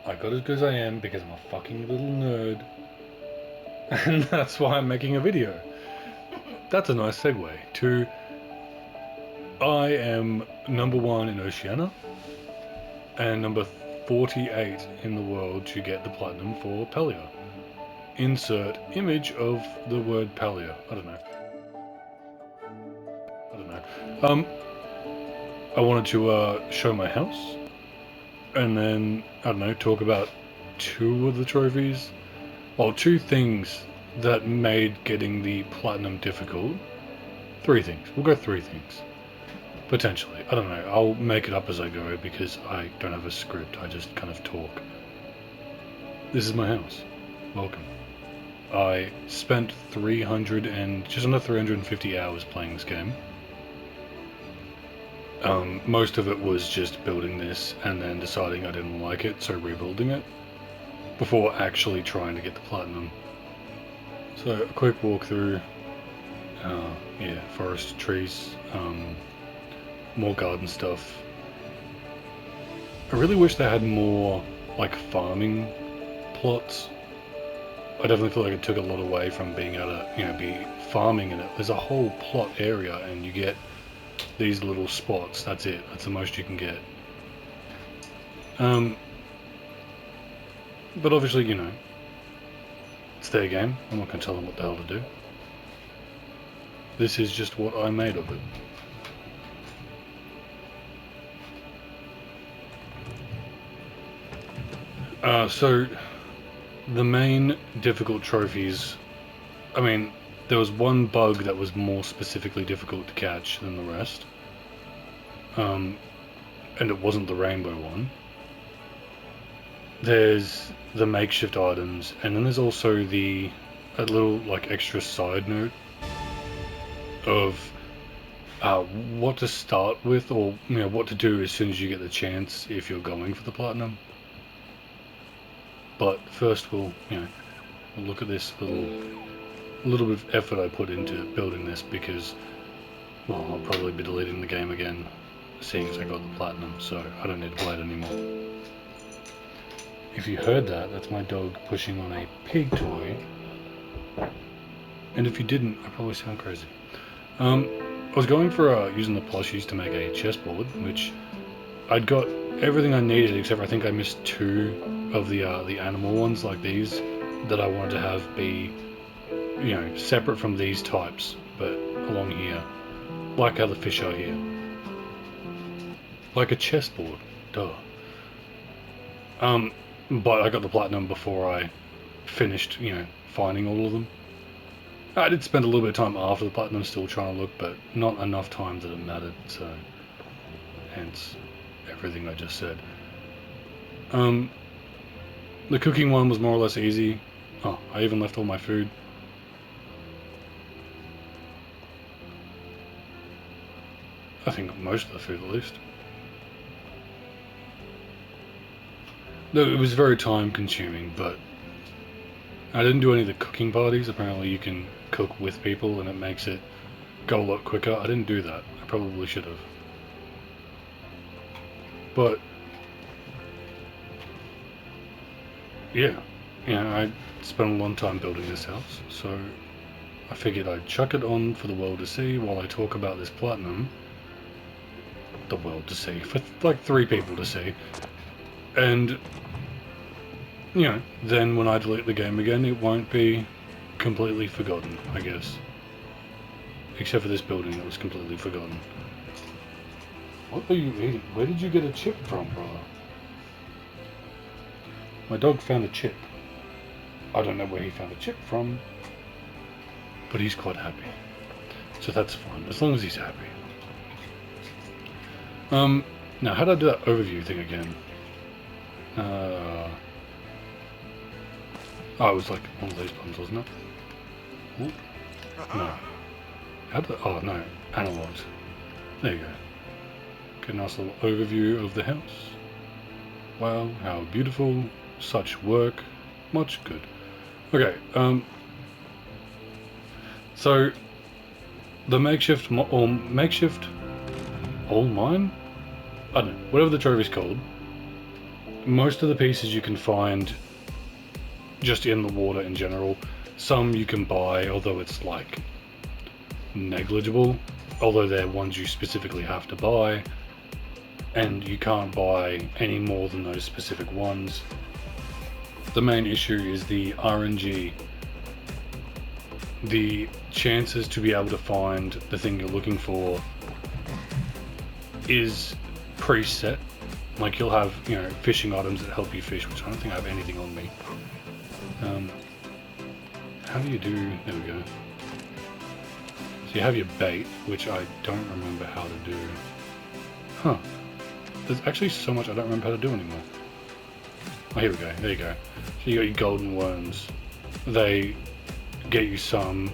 I got as good as I am because I'm a fucking little nerd. And that's why I'm making a video. That's a nice segue to I am number 1 in Oceania and number 48 in the world to get the platinum for Palia. Insert image of the word Palia. I don't know. I wanted to show my house and then, I don't know, talk about 2 of the trophies. Well, 2 things that made getting the platinum difficult. 3 things. We'll go 3 things. Potentially. I don't know. I'll make it up as I go because I don't have a script. I just kind of talk. This is my house. Welcome. I spent just under 350 hours playing this game. Most of it was just building this and then deciding I didn't like it, so rebuilding it before actually trying to get the platinum. So a quick walkthrough. Yeah, forest, trees, more garden stuff. I really wish they had more like farming plots. I definitely feel like it took a lot away from being able to, be farming in it. There's a whole plot area and you get these little spots. That's it. That's the most you can get. But obviously, it's their game. I'm not going to tell them what the hell to do. This is just what I made of it. So the main difficult trophies, I mean, there was one bug that was more specifically difficult to catch than the rest. And it wasn't the rainbow one. There's the makeshift items, and then there's also a little like extra side note of what to start with, or what to do as soon as you get the chance if you're going for the platinum. But first we'll look at this little bit of effort I put into building this because, well, I'll probably be deleting the game again, seeing as I got the platinum, so I don't need to play it anymore. If you heard that, that's my dog pushing on a pig toy. And if you didn't, I probably sound crazy. I was going for using the plushies to make a chessboard, which I'd got everything I needed except I think I missed 2 of the animal ones like these that I wanted to have be separate from these types, but along here, like how the fish are here, like a chessboard. Duh. But I got the platinum before I finished finding all of them. I did spend a little bit of time after the platinum still trying to look, but not enough time that it mattered, so hence everything I just said. The cooking one was more or less easy. Oh, I even left all my food. I think most of the food at least. No, it was very time consuming, but I didn't do any of the cooking parties. Apparently you can cook with people and it makes it go a lot quicker. I didn't do that. I probably should have. But yeah, I spent a long time building this house, so I figured I'd chuck it on for the world to see while I talk about this platinum. The world to see, for like 3 people to see. And then when I delete the game again, it won't be completely forgotten, I guess. Except for this building that was completely forgotten. What are you eating? Where did you get a chip from, brother? My dog found a chip. I don't know where he found a chip from, but he's quite happy. So that's fine, as long as he's happy. Now how did I do that overview thing again? Oh, it was like one of these buttons, wasn't it? Ooh. No. Oh, no. Analogs. There you go. Get a nice little overview of the house. Wow, how beautiful. Such work. Much good. Okay, so the makeshift all mine? I don't know. Whatever the trophy's called. most of the pieces you can find just in the water in general. Some you can buy, although it's like negligible, although they're ones you specifically have to buy, and you can't buy any more than those specific ones. The main issue is the RNG. The chances to be able to find the thing you're looking for is preset. Like, you'll have, you know, fishing items that help you fish, which I don't think I have anything on me. How do you do... There we go. So you have your bait, which I don't remember how to do. Huh. There's actually so much I don't remember how to do anymore. Oh, here we go. There you go. So you got your golden worms. They get you some...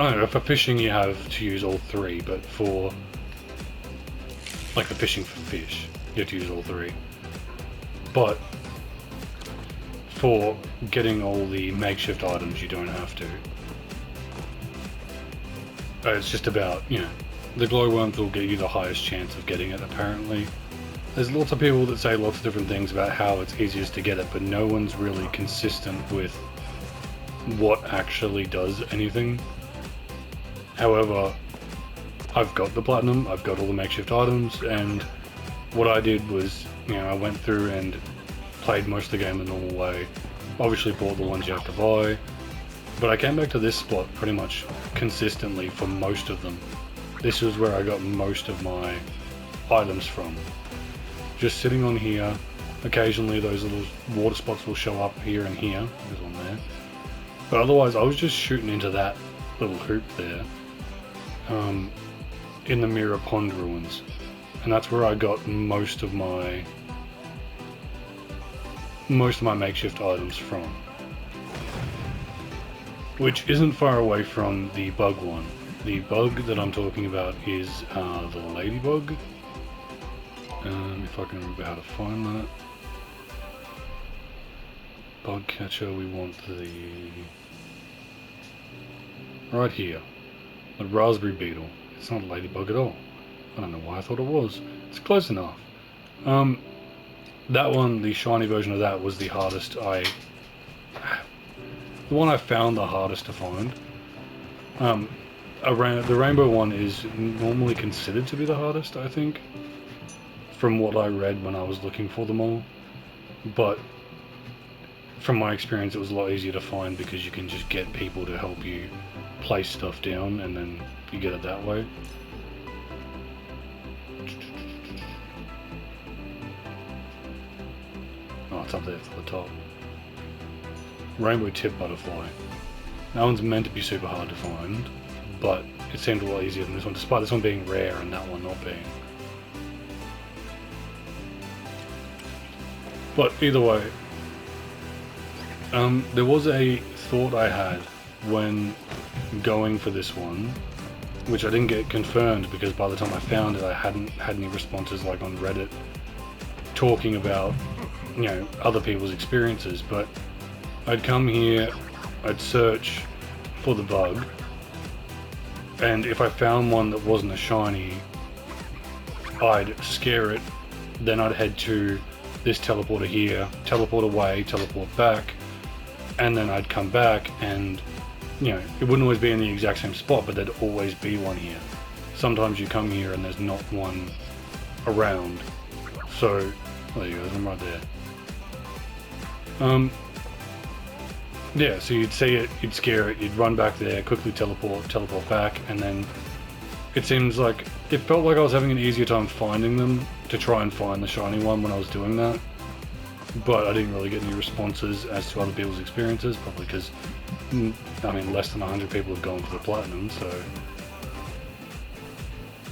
I don't know, for fishing you have to use all three, but for... like the fishing for fish, you have to use all three. But for getting all the makeshift items, you don't have to. It's just about, you know, the glowworms will get you the highest chance of getting it, apparently. There's lots of people that say lots of different things about how it's easiest to get it, but no one's really consistent with what actually does anything. However, I've got the platinum, I've got all the makeshift items, and what I did was, you know, I went through and played most of the game the normal way. Obviously bought the ones you have to buy, but I came back to this spot pretty much consistently for most of them. This is where I got most of my items from. Just sitting on here, occasionally those little water spots will show up here and here, there's one there. But otherwise I was just shooting into that little hoop there. In the Mirror Pond ruins, and that's where I got most of my makeshift items from, which isn't far away from the bug one. The bug that I'm talking about is the ladybug. If I can remember how to find that. Bug catcher, we want the... right here. The raspberry beetle. It's not a ladybug at all. I don't know why I thought it was. It's close enough. That one, the shiny version of that, was the hardest the one I found the hardest to find. The rainbow one is normally considered to be the hardest, I think, from what I read when I was looking for them all. But from my experience, it was a lot easier to find because you can just get people to help you place stuff down, and then you get it that way. Oh, it's up there at the top. Rainbow tip butterfly. That one's meant to be super hard to find, but it seemed a lot easier than this one, despite this one being rare and that one not being. But either way, there was a thought I had when going for this one, which I didn't get confirmed because by the time I found it I hadn't had any responses like on Reddit talking about, you know, other people's experiences. But I'd come here, I'd search for the bug, and if I found one that wasn't a shiny, I'd scare it, then I'd head to this teleporter here, teleport away, teleport back, and then I'd come back and, you know, it wouldn't always be in the exact same spot, but there'd always be one here. Sometimes you come here and there's not one around. So, there you go, there's one right there. Yeah, so you'd see it, you'd scare it, you'd run back there, quickly teleport back, and then it seems like, it felt like I was having an easier time finding them to try and find the shiny one when I was doing that. But I didn't really get any responses as to other people's experiences, probably because, I mean, less than 100 people have gone for the platinum, so...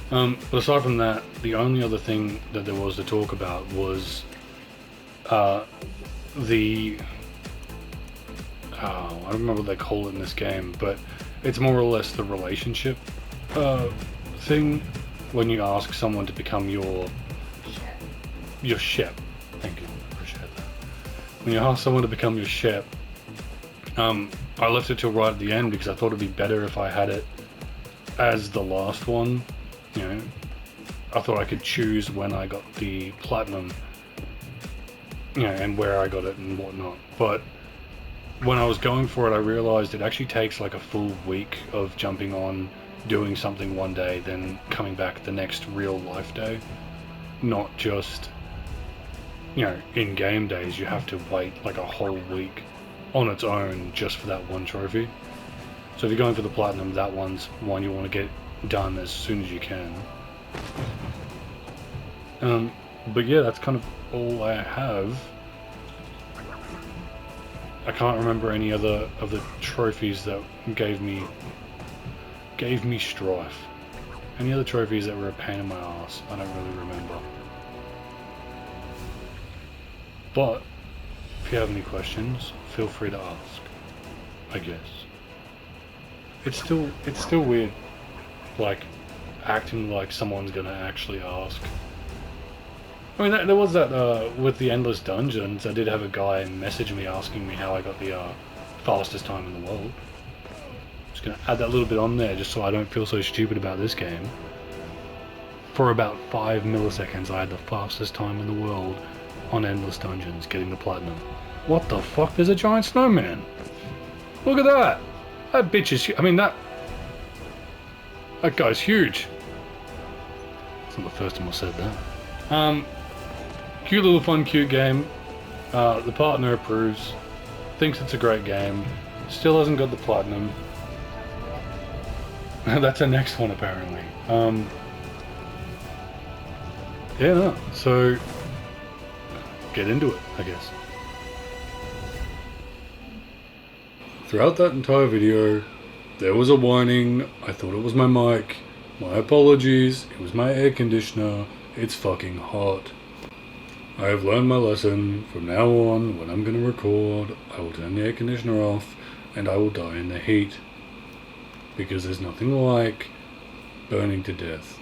but aside from that, the only other thing that there was to talk about was I don't remember what they call it in this game, but it's more or less the relationship thing when you ask someone to become your shep. Thank you, appreciate that. When you ask someone to become your shep, I left it till right at the end because I thought it'd be better if I had it as the last one. You know, I thought I could choose when I got the platinum and where I got it and whatnot. But when I was going for it, I realized it actually takes like a full week of jumping on, doing something one day, then coming back the next real life day. Not just, in game days, you have to wait like a whole week on its own just for that one trophy. So if you're going for the platinum, that one's one you want to get done as soon as you can. But yeah, that's kind of all I have. I can't remember any other of the trophies that gave me strife. Any other trophies that were a pain in my ass, I don't really remember. But if you have any questions, feel free to ask, I guess. It's still weird, like, acting like someone's gonna actually ask. I mean, there was that, with the Endless Dungeons, I did have a guy message me asking me how I got the, fastest time in the world. Just gonna add that little bit on there, just so I don't feel so stupid about this game. For about 5 milliseconds, I had the fastest time in the world on Endless Dungeons, getting the platinum. What the fuck? There's a giant snowman! Look at that! That bitch is... I mean, that guy's huge. It's not the first time I said that. Cute little fun, cute game. The partner approves. Thinks it's a great game. Still hasn't got the platinum. That's the next one, apparently. Yeah, no. So... get into it, I guess. Throughout that entire video, there was a whining. I thought it was my mic. My apologies, it was my air conditioner. It's fucking hot. I have learned my lesson. From now on, when I'm going to record, I will turn the air conditioner off and I will die in the heat. Because there's nothing like burning to death